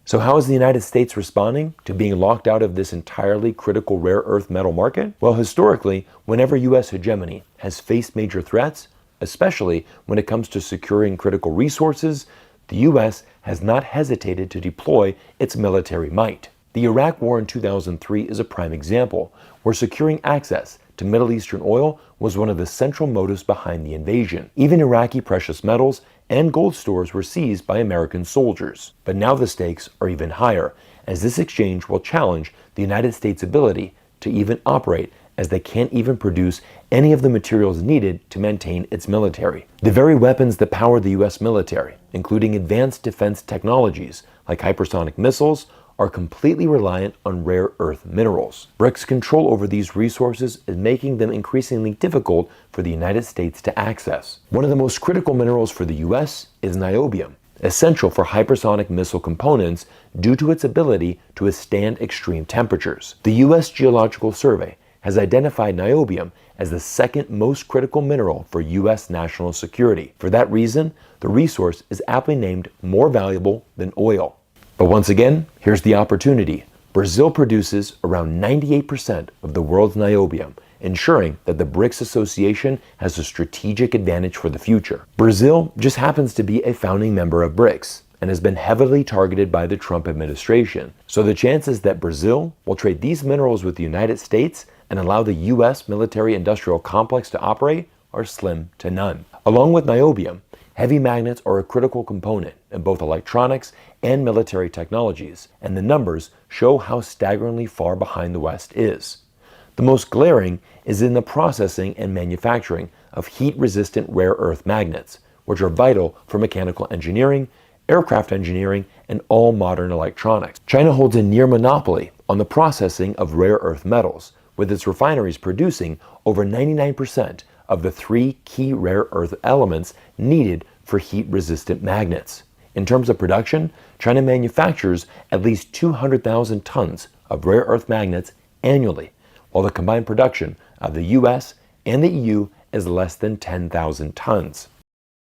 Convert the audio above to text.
So how is the United States responding to being locked out of this entirely critical rare earth metal market? Well, historically, whenever U.S. hegemony has faced major threats, especially when it comes to securing critical resources, the U.S. has not hesitated to deploy its military might. The Iraq War in 2003 is a prime example, where securing access to Middle Eastern oil was one of the central motives behind the invasion. Even Iraqi precious metals and gold stores were seized by American soldiers. But now the stakes are even higher, as this exchange will challenge the United States' ability to even operate, as they can't even produce any of the materials needed to maintain its military. The very weapons that power the U.S. military, including advanced defense technologies like hypersonic missiles, are completely reliant on rare earth minerals. BRICS' control over these resources is making them increasingly difficult for the United States to access. One of the most critical minerals for the U.S. is niobium, essential for hypersonic missile components due to its ability to withstand extreme temperatures. The U.S. Geological Survey has identified niobium as the second most critical mineral for U.S. national security. For that reason, the resource is aptly named more valuable than oil. But once again, here's the opportunity. Brazil produces around 98% of the world's niobium, ensuring that the BRICS association has a strategic advantage for the future. Brazil just happens to be a founding member of BRICS and has been heavily targeted by the Trump administration. So the chances that Brazil will trade these minerals with the United States and allow the U.S. military-industrial complex to operate are slim to none. Along with niobium, heavy magnets are a critical component in both electronics and military technologies, and the numbers show how staggeringly far behind the West is. The most glaring is in the processing and manufacturing of heat-resistant rare earth magnets, which are vital for mechanical engineering, aircraft engineering, and all modern electronics. China holds a near monopoly on the processing of rare earth metals, with its refineries producing over 99% of the 3 key rare earth elements needed for heat-resistant magnets. In terms of production, China manufactures at least 200,000 tons of rare earth magnets annually, while the combined production of the US and the EU is less than 10,000 tons.